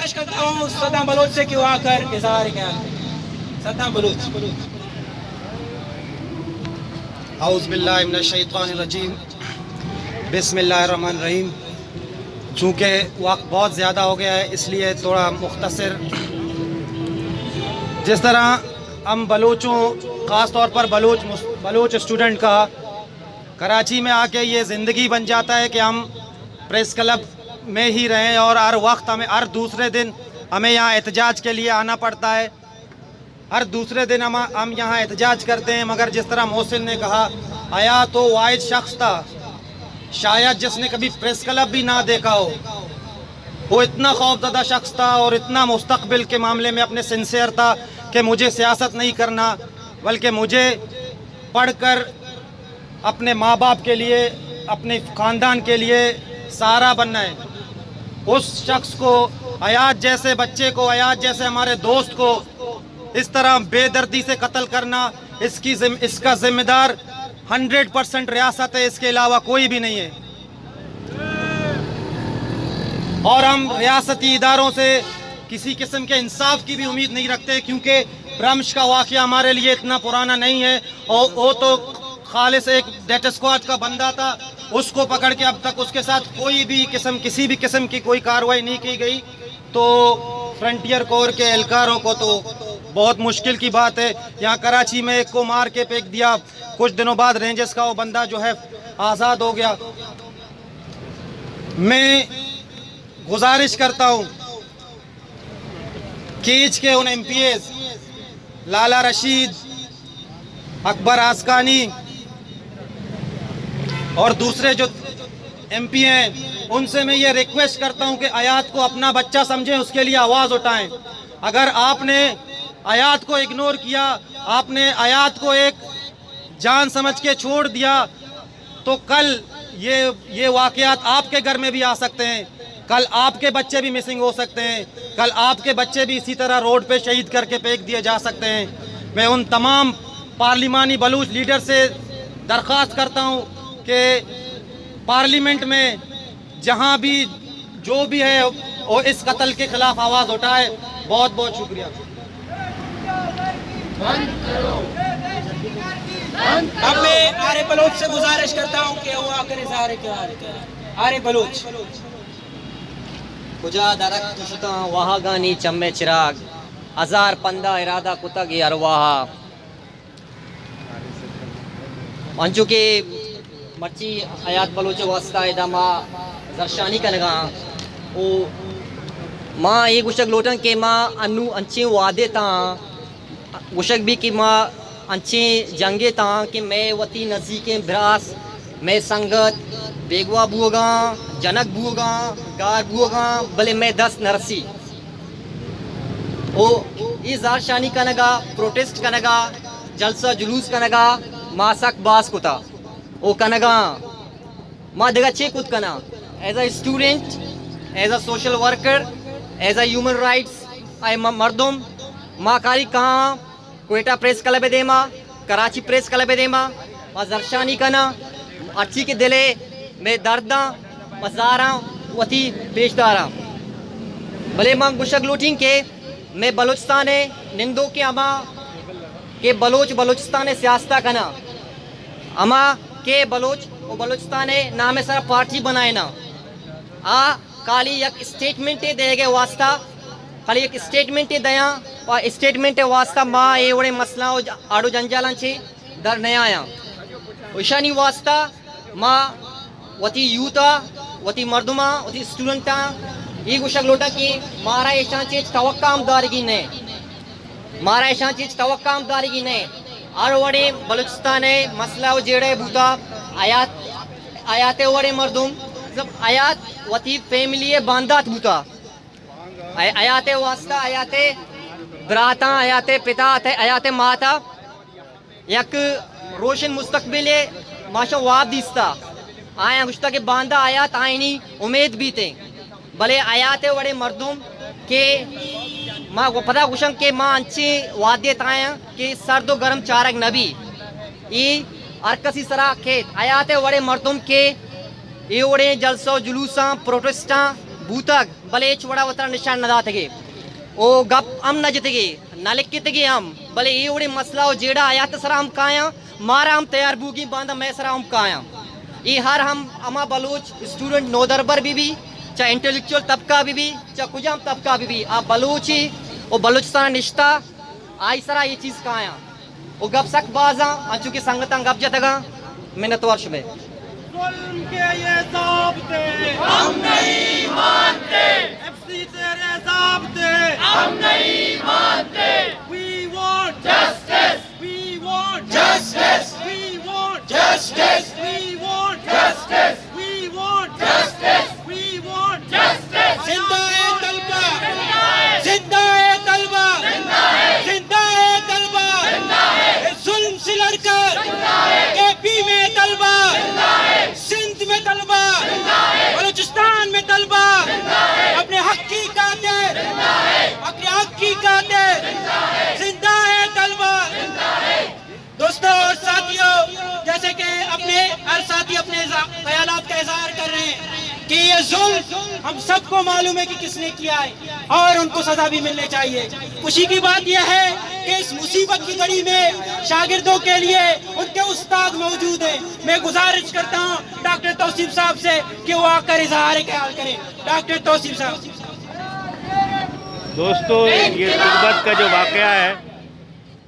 गुजारिश करता हूँ सद्दाम बलोच से कि वो आकर इज़हार ख्याल करें। सद्दाम बलोच। औज़ु बिल्लाहि मिनश शैतानिर रजीम, बिस्मिल्लाहिर रहमानिर रहीम। चूँकि वक्त बहुत ज़्यादा हो गया है इसलिए थोड़ा मुख्तसर। जिस तरह हम बलूचों, ख़ास तौर पर बलूच स्टूडेंट का कराची में आके ये ज़िंदगी बन जाता है कि हम प्रेस क्लब में ही रहें और हर वक्त हमें हर दूसरे दिन हमें यहाँ एहतजाज के लिए आना पड़ता है। हर दूसरे दिन हम यहाँ एहतजाज करते हैं। मगर जिस तरह मोहसिन ने कहा, आया तो वाहिद शख्स था शायद जिसने कभी प्रेस क्लब भी ना देखा हो। वो इतना खौफज़दा शख्स था और इतना मुस्तकबिल के मामले में अपने सिंसियर था कि मुझे सियासत नहीं करना बल्कि मुझे पढ़कर अपने माँ बाप के लिए, अपने ख़ानदान के लिए सहारा बनना है। उस शख्स को, अयाज जैसे बच्चे को, अयाज जैसे हमारे दोस्त को इस तरह बेदर्दी से कत्ल करना, इसका ज़िम्मेदार 100% रियासत है, इसके अलावा कोई भी नहीं है। और हम रियासती इदारों से किसी किस्म के इंसाफ की भी उम्मीद नहीं रखते, क्योंकि ब्रह्मश का वाक़या हमारे लिए इतना पुराना नहीं है। और वो तो खालिस एक डेथ स्क्वाड का बंदा था, उसको पकड़ के अब तक उसके साथ किसी भी किस्म की कोई कार्रवाई नहीं की गई। तो फ्रंटियर कोर के एहलकारों को तो बहुत मुश्किल की बात है। यहाँ कराची में एक को मार के फेंक दिया, कुछ दिनों बाद रेंजर्स का वो बंदा जो है आज़ाद हो गया। मैं गुजारिश करता हूँ कीच के उन MPs लाला रशीद, अकबर आसकानी और दूसरे जो MP हैं, उनसे मैं ये रिक्वेस्ट करता हूँ कि आयात को अपना बच्चा समझें, उसके लिए आवाज़ उठाएं। अगर आपने आयात को इग्नोर किया, आपने आयात को एक जान समझ के छोड़ दिया, तो कल ये वाक़यात आपके घर में भी आ सकते हैं। कल आपके बच्चे भी मिसिंग हो सकते हैं। कल आपके बच्चे भी इसी तरह रोड पे शहीद करके फेंक दिए जा सकते हैं। मैं उन तमाम पार्लिमानी बलूच लीडर से दरख्वास्त करता हूँ कि पार्लियामेंट में जहाँ भी जो भी है वो इस कत्ल के खिलाफ आवाज़ उठाए। बहुत बहुत शुक्रिया। अब मैं आरे बलोच से गुजारिश करता हूँ कि वो आकर इज़हार ख्याल करें। आरे बलोच। कुजा दरक तुशता वहागानी चम्मे चिराग, हजार पंदा इरादा कुतगी अरवाहा। अंचु के मर्ची आयात बलोच वास्ता इदा माँ जरशानी कनगा ओ माँ ये गुशक लोटन के माँ अनु अंचे वादे ता गुशक भी कि माँ अंचे जंगे ता कि मैं वती नज़दीके भ्रास मैं संगत बेगवा बुआगा, जनक बुआगा, गार बुआगा, भले मैं 10 नरसी ओ इज़हार शानी कनगा, प्रोटेस्ट कनगा, जलसा जुलूस कनगा, मासक बास कुता ओ कनगा माँ देगा चे कुत कना as a student, as a social worker, as a human rights आई मर्दुम माँ कारी कहाँ कोयटा प्रेस क्लब दे माँ, कराची प्रेस क्लब दे माँ जरशानी कना अच्छी के दिले मैं दर्दा मजारा वती पेशदारा भले माँ गुशक लूटिंग के मैं बलूचिस्तान निंदो के अमा के बलूचिस्तान सियासता कना अमा के बलूचिस्तान नाम सर पार्टी बनाए ना आ खाली एक स्टेटमेंट दे गए वास्ता, खाली एक स्टेटमेंट दया और स्टेटमेंट वास्ता माँ ये बड़े मसला आड़ो जंजाला दर नया आया ईशानी वास्ता माँ वती यूता, वती मर्दुमा, वती स्टूडेंटा ये गुशक लोटा की मारा ऐसा चीज तवक्काम दारगी ने, मारा ऐसा चीज तवक्काम दारगी ने और वड़े बलूचिस्तान मसला जेड़े बूता आयाते वड़े मर्दुम जब आयात वती फैमिली बांधात बूता आयाते वास्ता, आयाते ब्राता, आयाते पिता, आयाते माता यक रोशन मुस्तकबिल माशा वाब दिस्ता आया गुश्ता के बांधा आयात आईनी उम्मीद भी थे भले आयाते वड़े मर्दुम के माँ को पता गुशम के माँ अच्छे वाद्य ताया कि सर्दो गर्म चारक नबी ये अरकसी सरा खेत आयाते वड़े मर्दुम के ये वड़े जलसो जुलूसा प्रोटेस्टा बूतक भले चोड़ा वतर निशान नदा थे ओ गप हम न जितगे नालिकितगे हम भले ये उड़े मसला हो जेड़ा आया तो सरा हम काया मारा हम तैयार बूगी बांधा मैं सरा हम काया ये हर हम अमा बलोच स्टूडेंट नोदरबर भी चाहे इंटेलेक्चुअल तबका भी चाहे कुजाम तबका भी आप बलोची और बलोचिस्तान निश्ता आई सरा ये चीज़ काया वो गप सक बाजा चूंकि संगता गप जतगा मिन्नत वर्ष में जुल्म के ये ज़ाब्ते हम नहीं मानते, एफसी तेरे ज़ाब्ते हम नहीं मानते। We want justice, we want justice, we want justice, we want justice, we want justice, we want justice। जिंदा है तलबा, जिंदा है तलबा, जिंदा है तलबा, जुल्म से लड़कर एपी में तलबा, सिंध में तलबा, बलूचिस्तान में तलबा, अपने हक की खातिर, अपने हक की खातिर जिंदा है तलबा। दोस्तों और साथियों, जैसे कि अपने हर साथी अपने ख्यालात का इजहार कर रहे हैं कि ये जुल्म हम सबको मालूम है कि किसने किया है और उनको सजा भी मिलनी चाहिए। खुशी की बात यह है कि इस मुसीबत की घड़ी में शागिर्दों के लिए उनके उस्ताद मौजूद हैं। मैं गुजारिश करता हूँ डॉक्टर तौसीफ साहब से कि वो आकर इजहार ख्याल करें। डॉक्टर तौसीफ साहब। दोस्तों, ये तुर्बत का जो वाक़या है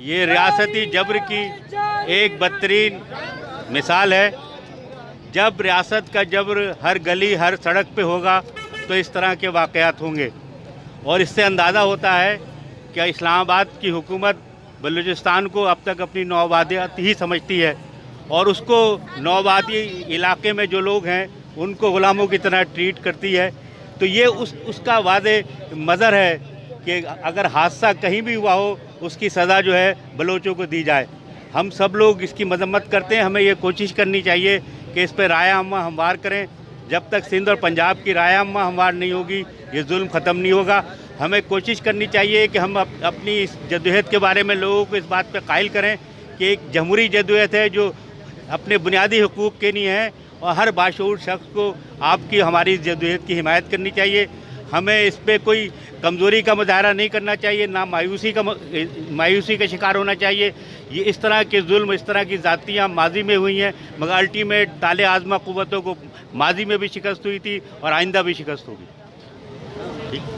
ये रियासती जबर की एक बदतरीन मिसाल है। जब रियासत का जबर हर गली हर सड़क पे होगा तो इस तरह के वाक़यात होंगे और इससे अंदाज़ा होता है कि इस्लामाबाद की हुकूमत बलूचिस्तान को अब तक अपनी नौआबादियत ही समझती है और उसको नौआबादी इलाके में जो लोग हैं उनको ग़ुलामों की तरह ट्रीट करती है। तो ये उसका वादे मज़र है कि अगर हादसा कहीं भी हुआ हो उसकी सज़ा जो है बलोचों को दी जाए। हम सब लोग इसकी मजम्मत करते हैं। हमें ये कोशिश करनी चाहिए कि इस पर राय अम्मा हमवार करें। जब तक सिंध और पंजाब की राय अम्मा हमवार नहीं होगी ये जुल्म ख़त्म नहीं होगा। हमें कोशिश करनी चाहिए कि हम अपनी इस जदोजहद के बारे में लोगों को इस बात पर कायल करें कि एक जमहूरी जदोजहद है जो अपने बुनियादी हुकूक़ के लिए है और हर बाशऊर शख्स को आपकी हमारी जदोजहद की हिमायत करनी चाहिए। हमें इस पर कोई कमज़ोरी का मुजाहरा नहीं करना चाहिए, ना मायूसी का शिकार होना चाहिए। ये इस तरह के जुल्म, इस तरह की ज़ातियाँ माजी में हुई हैं मगर अल्टीमेट ताले आज़मा क़ुव्वतों को माजी में भी शिकस्त हुई थी और आइंदा भी शिकस्त होगी। ठीक।